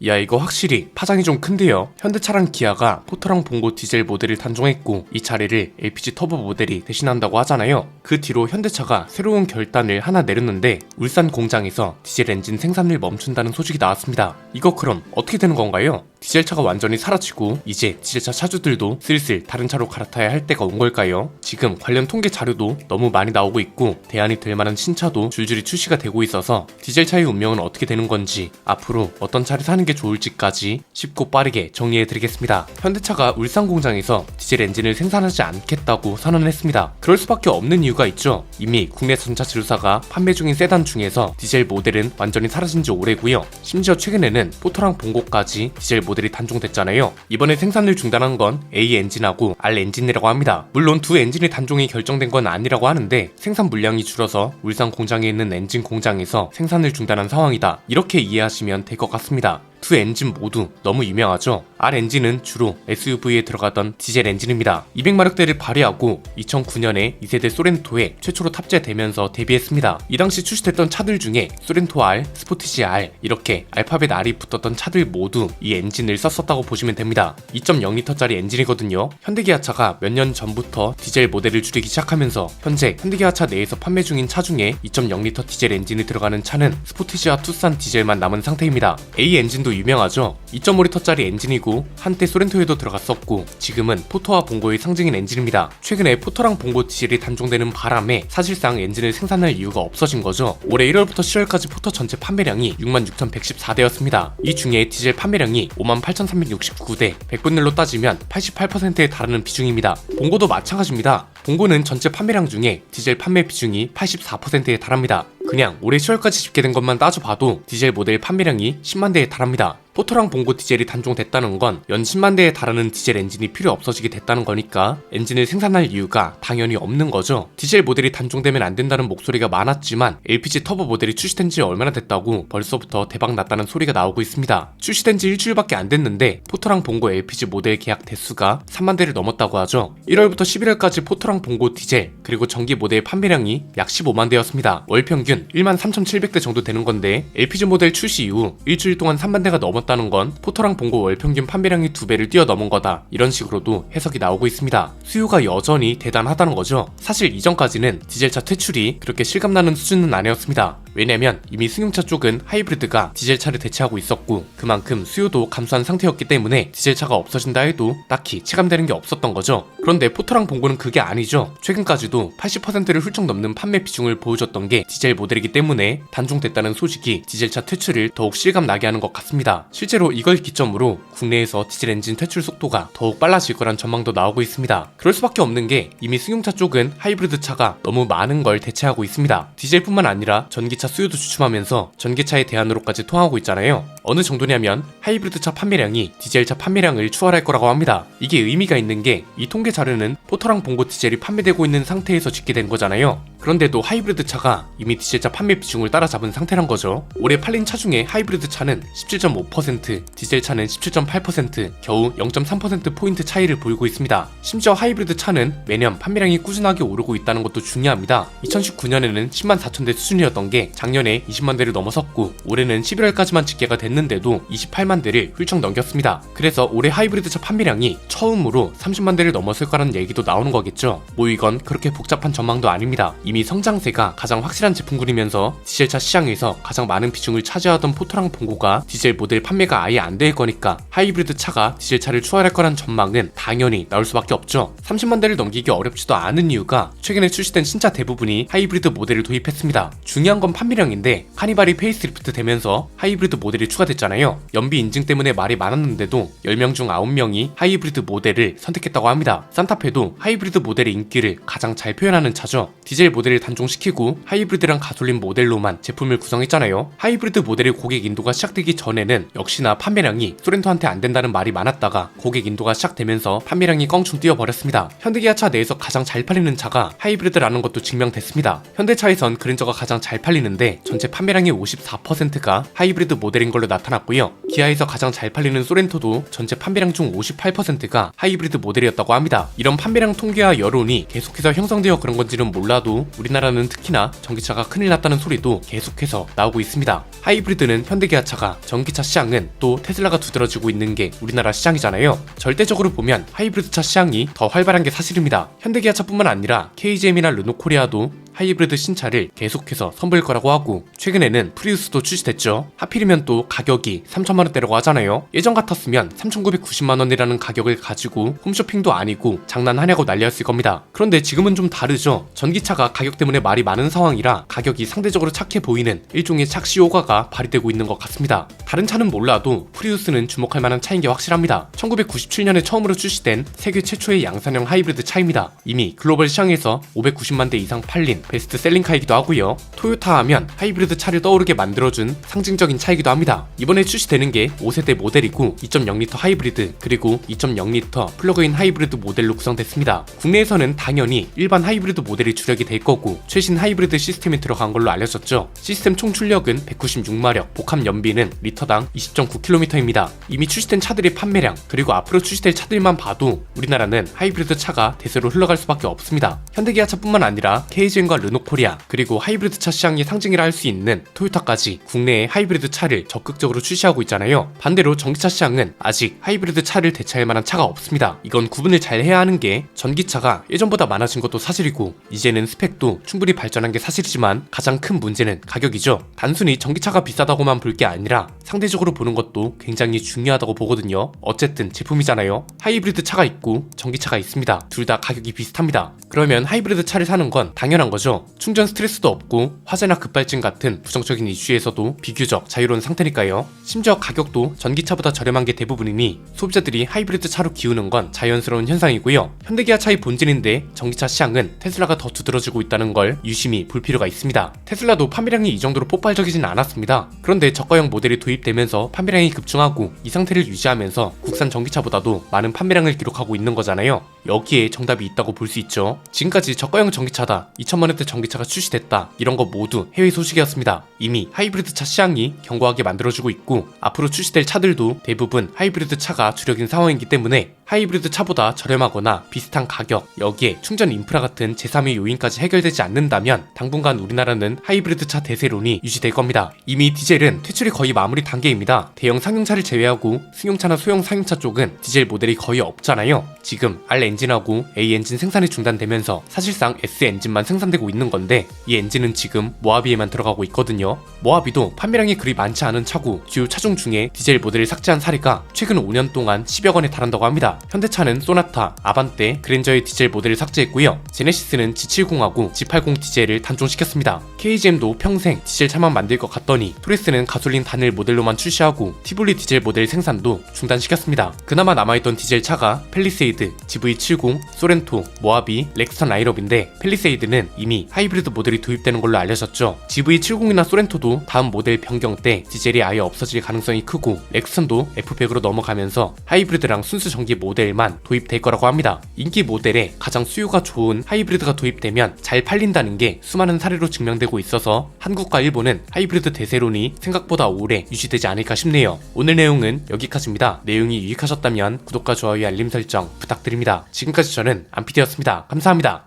야, 이거 확실히 파장이 좀 큰데요. 현대차랑 기아가 포터랑 봉고 디젤 모델을 단종했고 이 차례를 LPG 터보 모델이 대신한다고 하잖아요. 그 뒤로 현대차가 새로운 결단을 하나 내렸는데 울산 공장에서 디젤 엔진 생산을 멈춘다는 소식이 나왔습니다. 이거 그럼 어떻게 되는 건가요? 디젤차가 완전히 사라지고 이제 디젤차 차주들도 슬슬 다른 차로 갈아타야 할 때가 온 걸까요? 지금 관련 통계 자료도 너무 많이 나오고 있고 대안이 될 만한 신차도 줄줄이 출시가 되고 있어서 디젤차의 운명은 어떻게 되는 건지, 앞으로 어떤 차를 사는 게 좋을지까지 쉽고 빠르게 정리해드리겠습니다. 현대차가 울산 공장에서 디젤 엔진을 생산하지 않겠다고 선언했습니다. 그럴 수밖에 없는 이유가 있죠. 이미 국내 전차 지루사가 판매 중인 세단 중에서 디젤 모델은 완전히 사라진 지 오래고요. 심지어 최근에는 포터랑 봉고까지 디젤 모델이 단종됐잖아요. 이번에 생산을 중단한 건 A 엔진하고 R 엔진이라고 합니다. 물론 두 엔진의 단종이 결정된 건 아니라고 하는데 생산 물량이 줄어서 울산 공장에 있는 엔진 공장에서 생산을 중단한 상황이다, 이렇게 이해하시면 될 것 같습니다. 두 엔진 모두 너무 유명하죠. R 엔진은 주로 SUV에 들어가던 디젤 엔진입니다. 200마력대를 발휘하고 2009년에 2세대 소렌토에 최초로 탑재되면서 데뷔했습니다. 이 당시 출시됐던 차들 중에 소렌토 R, 스포티지 R, 이렇게 알파벳 R이 붙었던 차들 모두 이 엔진을 썼었다고 보시면 됩니다. 2.0L짜리 엔진이거든요. 현대기아차가 몇 년 전부터 디젤 모델을 줄이기 시작하면서 현재 현대기아차 내에서 판매 중인 차 중에 2.0L 디젤 엔진이 들어가는 차는 스포티지와 투싼 디젤만 남은 상태입니다. A 엔진도 유명하죠. 2.5L짜리 엔진이고 한때 소렌토에도 들어갔었고 지금은 포터와 봉고의 상징인 엔진입니다. 최근에 포터랑 봉고 디젤이 단종되는 바람에 사실상 엔진을 생산할 이유가 없어진 거죠. 올해 1월부터 10월까지 포터 전체 판매량이 66,114대였습니다. 이 중에 디젤 판매량이 58,369대, 100분율로 따지면 88%에 달하는 비중입니다. 봉고도 마찬가지입니다. 봉고는 전체 판매량 중에 디젤 판매 비중이 84%에 달합니다. 그냥 올해 10월까지 집계된 것만 따져봐도 디젤 모델 판매량이 10만 대에 달합니다. 포터랑 봉고 디젤이 단종됐다는 건 연 10만 대에 달하는 디젤 엔진이 필요 없어지게 됐다는 거니까 엔진을 생산할 이유가 당연히 없는 거죠. 디젤 모델이 단종되면 안 된다는 목소리가 많았지만 LPG 터보 모델이 출시된 지 얼마나 됐다고 벌써부터 대박 났다는 소리가 나오고 있습니다. 출시된 지 일주일밖에 안 됐는데 포터랑 봉고 LPG 모델 계약 대수가 3만 대를 넘었다고 하죠. 1월부터 11월까지 포터랑 봉고 디젤 그리고 전기 모델 판매량이 약 15만 대였습니다. 월 평균 13,700대 정도 되는 건데 LPG 모델 출시 이후 일주일 동안 3만 대가 넘었다는 건 포터랑 봉고 월 평균 판매량이 2배를 뛰어넘은 거다, 이런 식으로도 해석이 나오고 있습니다. 수요가 여전히 대단하다는 거죠. 사실 이전까지는 디젤차 퇴출이 그렇게 실감나는 수준은 아니었습니다. 왜냐면 이미 승용차 쪽은 하이브리드가 디젤차를 대체하고 있었고 그만큼 수요도 감소한 상태였기 때문에 디젤차가 없어진다 해도 딱히 체감되는 게 없었던 거죠. 그런데 포터랑 봉고는 그게 아니죠. 최근까지도 80%를 훌쩍 넘는 판매 비중을 보여줬던 게 디젤 모델이기 때문에 단종됐다는 소식이 디젤차 퇴출을 더욱 실감나게 하는 것 같습니다. 실제로 이걸 기점으로 국내에서 디젤 엔진 퇴출 속도가 더욱 빨라질 거란 전망도 나오고 있습니다. 그럴 수밖에 없는 게 이미 승용차 쪽은 하이브리드 차가 너무 많은 걸 대체하고 있습니다. 디젤뿐만 아니라 전기차 수요도 주춤하면서 전기차의 대안으로까지 통하고 있잖아요. 어느 정도냐면 하이브리드차 판매량이 디젤차 판매량을 추월할 거라고 합니다. 이게 의미가 있는 게 이 통계 자료는 포터랑 봉고 디젤이 판매되고 있는 상태에서 집계된 거잖아요. 그런데도 하이브리드 차가 이미 디젤차 판매 비중을 따라잡은 상태란 거죠. 올해 팔린 차 중에 하이브리드 차는 17.5%, 디젤 차는 17.8%, 겨우 0.3%포인트 차이를 보이고 있습니다. 심지어 하이브리드 차는 매년 판매량이 꾸준하게 오르고 있다는 것도 중요합니다. 2019년에는 10만 4천 대 수준이었던 게 작년에 20만 대를 넘어섰고 올해는 11월까지만 집계가 됐는데도 28만 대를 훌쩍 넘겼습니다. 그래서 올해 하이브리드 차 판매량이 처음으로 30만 대를 넘었을 거라는 얘기도 나오는 거겠죠. 뭐 이건 그렇게 복잡한 전망도 아닙니다. 이미 성장세가 가장 확실한 제품군이면서 디젤차 시장에서 가장 많은 비중을 차지하던 포터랑 봉고가 디젤 모델 판매가 아예 안 될 거니까 하이브리드 차가 디젤차를 추월할 거란 전망은 당연히 나올 수밖에 없죠. 30만 대를 넘기기 어렵지도 않은 이유가 최근에 출시된 신차 대부분이 하이브리드 모델을 도입했습니다. 중요한 건 판매량인데 카니발이 페이스리프트 되면서 하이브리드 모델이 추가됐잖아요. 연비 인증 때문에 말이 많았는데도 10명 중 9명이 하이브리드 모델을 선택했다고 합니다. 산타페도 하이브리드 모델의 인기를 가장 잘 표현하는 차죠. 디젤 모델을 단종시키고 하이브리드랑 가솔린 모델로만 제품을 구성했잖아요. 하이브리드 모델의 고객 인도가 시작되기 전에는 역시나 판매량이 소렌토한테 안 된다는 말이 많았다가 고객 인도가 시작되면서 판매량이 껑충 뛰어버렸습니다. 현대기아차 내에서 가장 잘 팔리는 차가 하이브리드라는 것도 증명됐습니다. 현대차에선 그랜저가 가장 잘 팔리는데 전체 판매량의 54%가 하이브리드 모델인 걸로 나타났고요. 기아에서 가장 잘 팔리는 소렌토도 전체 판매량 중 58%가 하이브리드 모델이었다고 합니다. 이런 판매량 통계와 여론이 계속해서 형성되어 그런 건지는 몰라도 우리나라는 특히나 전기차가 큰일 났다는 소리도 계속해서 나오고 있습니다. 하이브리드는 현대기아차가, 전기차 시장은 또 테슬라가 두드러지고 있는 게 우리나라 시장이잖아요. 절대적으로 보면 하이브리드차 시장이 더 활발한 게 사실입니다. 현대기아차뿐만 아니라 KGM이나 르노코리아도 하이브리드 신차를 계속해서 선보일 거라고 하고, 최근에는 프리우스도 출시됐죠. 하필이면 또 가격이 3천만원대라고 하잖아요. 예전 같았으면 3,990만원이라는 가격을 가지고 홈쇼핑도 아니고 장난하냐고 난리였을 겁니다. 그런데 지금은 좀 다르죠. 전기차가 가격 때문에 말이 많은 상황이라 가격이 상대적으로 착해 보이는 일종의 착시 효과가 발휘되고 있는 것 같습니다. 다른 차는 몰라도 프리우스는 주목할 만한 차인 게 확실합니다. 1997년에 처음으로 출시된 세계 최초의 양산형 하이브리드 차입니다. 이미 글로벌 시장에서 590만 대 이상 팔린 베스트셀링카이기도 하고요. 토요타 하면 하이브리드 차를 떠오르게 만들어준 상징적인 차이기도 합니다. 이번에 출시되는 게 5세대 모델이고 2.0L 하이브리드 그리고 2.0L 플러그인 하이브리드 모델로 구성됐습니다. 국내에서는 당연히 일반 하이브리드 모델이 주력이 될 거고 최신 하이브리드 시스템이 들어간 걸로 알려졌죠. 시스템 총 출력은 196마력, 복합 연비는 리터당 20.9km입니다. 이미 출시된 차들의 판매량 그리고 앞으로 출시될 차들만 봐도 우리나라는 하이브리드 차가 대세로 흘러갈 수밖에 없습니다. 현대기아차뿐만 아니라 KGM과 르노코리아 그리고 하이브리드 차 시장의 상징이라 할 수 있는 토요타까지 국내에 하이브리드 차를 적극적으로 출시하고 있잖아요. 반대로 전기차 시장은 아직 하이브리드 차를 대체할 만한 차가 없습니다. 이건 구분을 잘 해야 하는 게 전기차가 예전보다 많아진 것도 사실이고 이제는 스펙도 충분히 발전한 게 사실이지만 가장 큰 문제는 가격이죠. 단순히 전기차가 비싸다고만 볼 게 아니라 상대적으로 보는 것도 굉장히 중요하다고 보거든요. 어쨌든 제품이잖아요. 하이브리드 차가 있고 전기차가 있습니다. 둘 다 가격이 비슷합니다. 그러면 하이브리드 차를 사는 건 당연한 거죠. 충전 스트레스도 없고 화재나 급발진 같은 부정적인 이슈에서도 비교적 자유로운 상태니까요. 심지어 가격도 전기차보다 저렴한 게 대부분이니 소비자들이 하이브리드 차로 기우는 건 자연스러운 현상이고요. 현대기아차의 본질인데 전기차 시장은 테슬라가 더 두드러지고 있다는 걸 유심히 볼 필요가 있습니다. 테슬라도 판매량이 이 정도로 폭발적이진 않았습니다. 그런데 저가형 모델이 도입되면서 판매량이 급증하고 이 상태를 유지하면서 국산 전기차보다도 많은 판매량을 기록하고 있는 거잖아요. 여기에 정답이 있다고 볼 수 있죠. 지금까지 저가형 전기차다, 2천만원대 전기차가 출시됐다, 이런 거 모두 해외 소식이었습니다. 이미 하이브리드 차 시장이 견고하게 만들어지고 있고 앞으로 출시될 차들도 대부분 하이브리드 차가 주력인 상황이기 때문에 하이브리드 차보다 저렴하거나 비슷한 가격, 여기에 충전 인프라 같은 제3의 요인까지 해결되지 않는다면 당분간 우리나라는 하이브리드 차 대세론이 유지될 겁니다. 이미 디젤은 퇴출이 거의 마무리 단계입니다. 대형 상용차를 제외하고 승용차나 소형 상용차 쪽은 디젤 모델이 거의 없잖아요. 지금 R 엔진하고 A 엔진 생산이 중단되면서 사실상 S 엔진만 생산되고 있는 건데 이 엔진은 지금 모하비에만 들어가고 있거든요. 모하비도 판매량이 그리 많지 않은 차고 주요 차종 중에 디젤 모델을 삭제한 사례가 최근 5년 동안 10여 건에 달한다고 합니다. 현대차는 소나타, 아반떼, 그랜저의 디젤 모델을 삭제했고요. 제네시스는 G70하고 G80 디젤을 단종시켰습니다. KGM도 평생 디젤 차만 만들 것 같더니 토레스는 가솔린 단일 모델로만 출시하고 티볼리 디젤 모델 생산도 중단시켰습니다. 그나마 남아있던 디젤 차가 팰리세이드, GV70, 소렌토, 모하비, 렉스턴 라인업인데 팰리세이드는 이미 하이브리드 모델이 도입되는 걸로 알려졌죠. GV70이나 소렌토도 다음 모델 변경 때 디젤이 아예 없어질 가능성이 크고 렉스턴도 F100으로 넘어가면서 하이브리드랑 순수 전기 모델만 도입될 거라고 합니다. 인기 모델에 가장 수요가 좋은 하이브리드가 도입되면 잘 팔린다는 게 수많은 사례로 증명되고 있어서 한국과 일본은 하이브리드 대세론이 생각보다 오래 유지되지 않을까 싶네요. 오늘 내용은 여기까지입니다. 내용이 유익하셨다면 구독과 좋아요, 알림 설정 부탁드립니다. 지금까지 저는 안피디였습니다. 감사합니다.